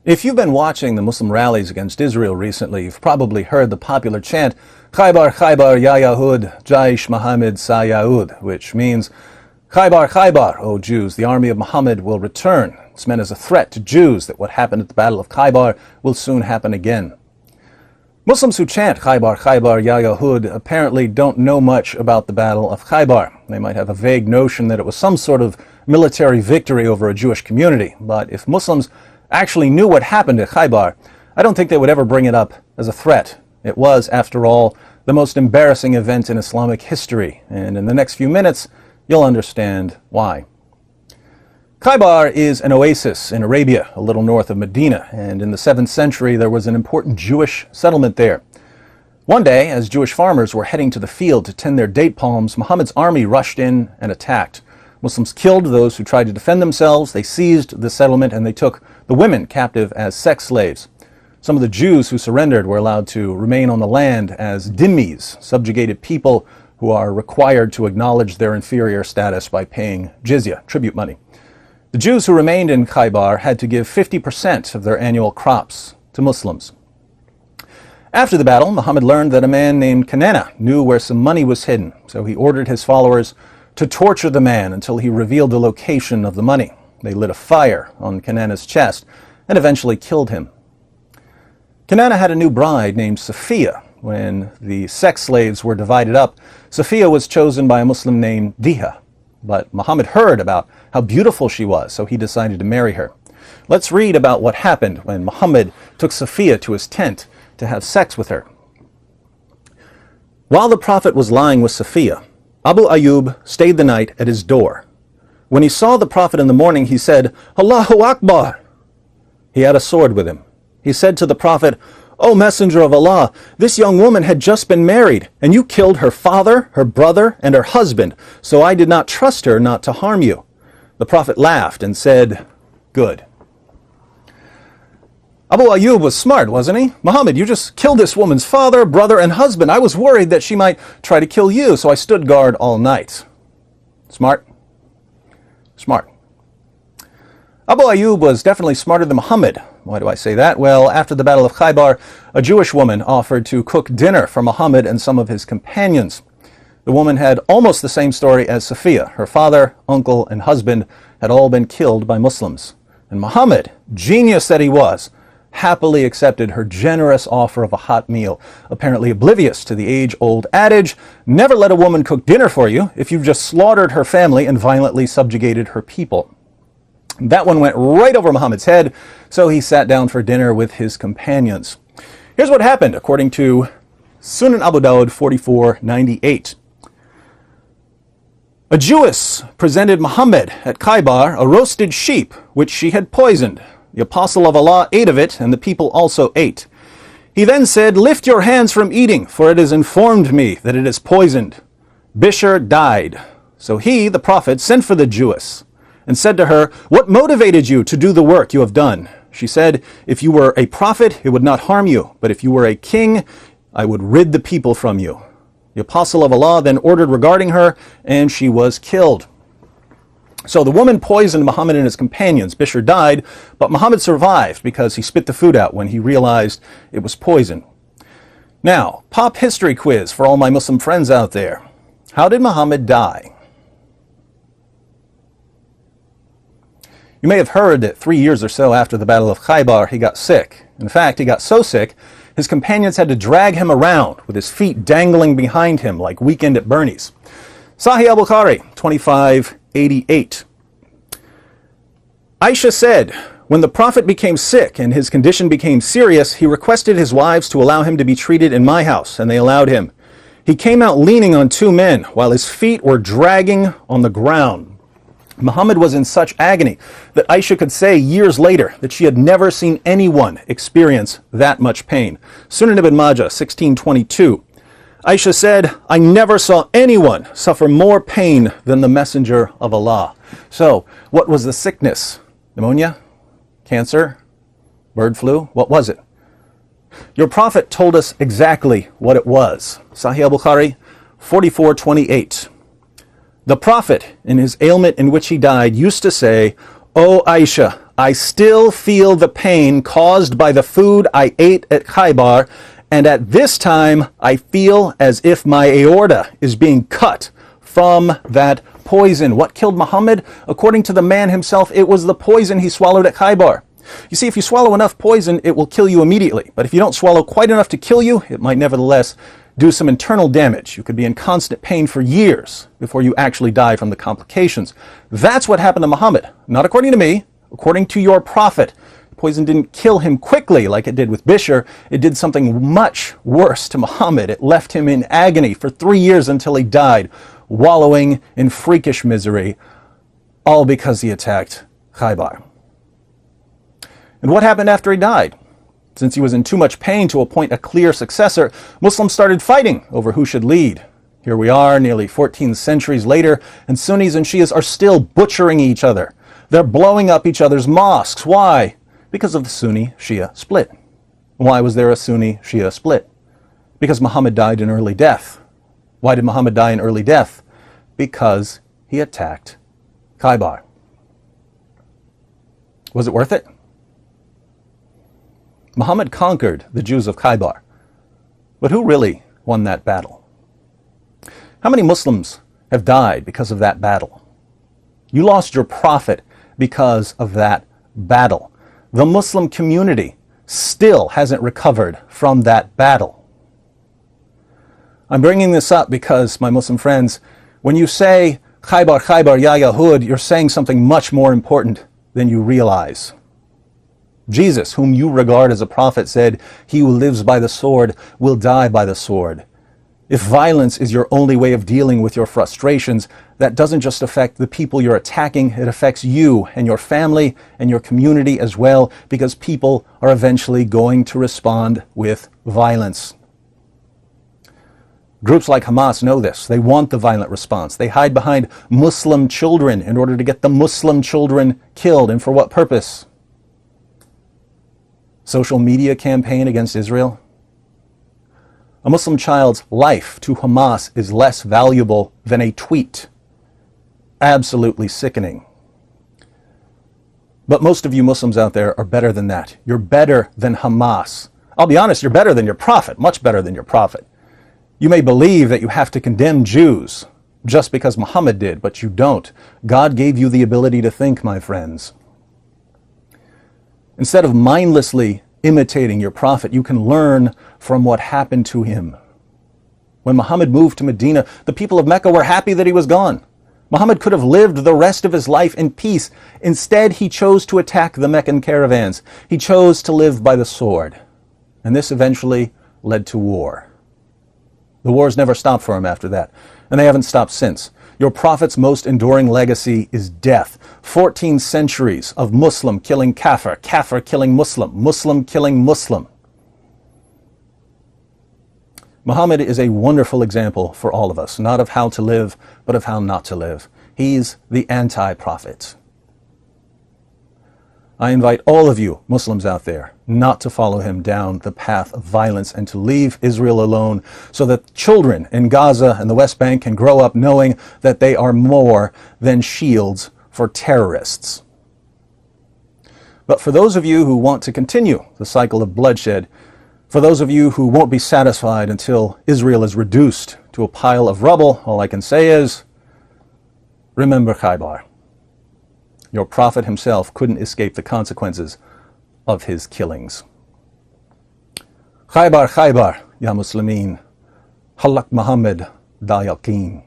If you've been watching the Muslim rallies against Israel recently, you've probably heard the popular chant, Khaybar, Khaybar, Ya Yahud, Jaish Muhammad Sa Yaud, which means, Khaybar, Khaybar, O Jews, the army of Muhammad will return. It's meant as a threat to Jews that what happened at the Battle of Khaybar will soon happen again. Muslims who chant Khaybar, Khaybar, Ya Yahud apparently don't know much about the Battle of Khaybar. They might have a vague notion that it was some sort of military victory over a Jewish community, but if Muslims actually knew what happened at Khaybar, I don't think they would ever bring it up as a threat. It was, after all, the most embarrassing event in Islamic history, and in the next few minutes, you'll understand why. Khaybar is an oasis in Arabia, a little north of Medina, and in the 7th century there was an important Jewish settlement there. One day, as Jewish farmers were heading to the field to tend their date palms, Muhammad's army rushed in and attacked. Muslims killed those who tried to defend themselves, they seized the settlement, and they took the women captive as sex slaves. Some of the Jews who surrendered were allowed to remain on the land as dhimmis, subjugated people who are required to acknowledge their inferior status by paying jizya, tribute money. The Jews who remained in Khaybar had to give 50% of their annual crops to Muslims. After the battle, Muhammad learned that a man named Kanana knew where some money was hidden, so he ordered his followers to torture the man until he revealed the location of the money. They lit a fire on Kanana's chest and eventually killed him. Kanana had a new bride named Safiya. When the sex slaves were divided up, Safiya was chosen by a Muslim named Diha. But Muhammad heard about how beautiful she was, so he decided to marry her. Let's read about what happened when Muhammad took Safiya to his tent to have sex with her. While the Prophet was lying with Safiya, Abu Ayyub stayed the night at his door. When he saw the Prophet in the morning, he said, Allahu Akbar! He had a sword with him. He said to the Prophet, O Messenger of Allah, this young woman had just been married, and you killed her father, her brother, and her husband, so I did not trust her not to harm you. The Prophet laughed and said, Good. Abu Ayyub was smart, wasn't he? Muhammad, you just killed this woman's father, brother, and husband. I was worried that she might try to kill you, so I stood guard all night. Smart? Smart. Abu Ayyub was definitely smarter than Muhammad. Why do I say that? Well, after the Battle of Khaybar, a Jewish woman offered to cook dinner for Muhammad and some of his companions. The woman had almost the same story as Safiya. Her father, uncle, and husband had all been killed by Muslims. And Muhammad, genius that he was, happily accepted her generous offer of a hot meal, apparently oblivious to the age-old adage, never let a woman cook dinner for you if you've just slaughtered her family and violently subjugated her people. That one went right over Muhammad's head, so he sat down for dinner with his companions. Here's what happened, according to Sunan Abu Dawud 4498. A Jewess presented Muhammad at Khaybar a roasted sheep, which she had poisoned. The apostle of Allah ate of it, and the people also ate. He then said, Lift your hands from eating, for it has informed me that it is poisoned. Bishr died. So he, the Prophet, sent for the Jewess and said to her, What motivated you to do the work you have done? She said, If you were a prophet, it would not harm you, but if you were a king, I would rid the people from you. The apostle of Allah then ordered regarding her, and she was killed. So the woman poisoned Muhammad and his companions. Bishr died, but Muhammad survived because he spit the food out when he realized it was poison. Now, pop history quiz for all my Muslim friends out there. How did Muhammad die? You may have heard that 3 years or so after the Battle of Khaybar, he got sick. In fact, he got so sick, his companions had to drag him around with his feet dangling behind him like Weekend at Bernie's. Sahih al-Bukhari, 2588. Aisha said, when the Prophet became sick and his condition became serious, he requested his wives to allow him to be treated in my house, and they allowed him. He came out leaning on 2 men while his feet were dragging on the ground. Muhammad was in such agony that Aisha could say years later that she had never seen anyone experience that much pain. Sunan ibn Majah, 1622. Aisha said, I never saw anyone suffer more pain than the Messenger of Allah. So, what was the sickness? Pneumonia? Cancer? Bird flu? What was it? Your Prophet told us exactly what it was. Sahih al-Bukhari, 4428. The Prophet, in his ailment in which he died, used to say, O Aisha, I still feel the pain caused by the food I ate at Khaybar, and at this time I feel as if my aorta is being cut from that poison. What killed Muhammad? According to the man himself, it was the poison he swallowed at Khaybar. You see, if you swallow enough poison, it will kill you immediately. But if you don't swallow quite enough to kill you, it might nevertheless do some internal damage. You could be in constant pain for years before you actually die from the complications. That's what happened to Muhammad. Not according to me, according to your prophet. Poison didn't kill him quickly like it did with Bishr. It did something much worse to Muhammad. It left him in agony for 3 years until he died, wallowing in freakish misery, all because he attacked Khaybar. And what happened after he died? Since he was in too much pain to appoint a clear successor, Muslims started fighting over who should lead. Here we are, nearly 14 centuries later, and Sunnis and Shias are still butchering each other. They're blowing up each other's mosques. Why? Because of the Sunni-Shia split. Why was there a Sunni-Shia split? Because Muhammad died an early death. Why did Muhammad die an early death? Because he attacked Khaybar. Was it worth it? Muhammad conquered the Jews of Khaybar. But who really won that battle? How many Muslims have died because of that battle? You lost your prophet because of that battle. The Muslim community still hasn't recovered from that battle. I'm bringing this up because, my Muslim friends, when you say Khaybar, Khaybar, ya Yahud, you're saying something much more important than you realize. Jesus, whom you regard as a prophet, said, "He who lives by the sword will die by the sword." If violence is your only way of dealing with your frustrations, that doesn't just affect the people you're attacking, it affects you and your family and your community as well, because people are eventually going to respond with violence. Groups like Hamas know this. They want the violent response. They hide behind Muslim children in order to get the Muslim children killed. And for what purpose? Social media campaign against Israel? A Muslim child's life to Hamas is less valuable than a tweet. Absolutely sickening. But most of you Muslims out there are better than that. You're better than Hamas. I'll be honest, you're better than your prophet, much better than your prophet. You may believe that you have to condemn Jews just because Muhammad did, but you don't. God gave you the ability to think, my friends. Instead of mindlessly imitating your prophet, you can learn from what happened to him. When Muhammad moved to Medina, the people of Mecca were happy that he was gone. Muhammad could have lived the rest of his life in peace. Instead, he chose to attack the Meccan caravans. He chose to live by the sword. And this eventually led to war. The wars never stopped for him after that, and they haven't stopped since. Your prophet's most enduring legacy is death. 14 centuries of Muslim killing Kafir, Kafir killing Muslim, Muslim killing Muslim. Muhammad is a wonderful example for all of us, not of how to live, but of how not to live. He's the anti-prophet. I invite all of you Muslims out there not to follow him down the path of violence and to leave Israel alone so that children in Gaza and the West Bank can grow up knowing that they are more than shields for terrorists. But for those of you who want to continue the cycle of bloodshed, for those of you who won't be satisfied until Israel is reduced to a pile of rubble, all I can say is, remember Khaybar. Your prophet himself couldn't escape the consequences of his killings. Khaybar, Khaybar, ya Muslimin. Halak Muhammad da yaqeen.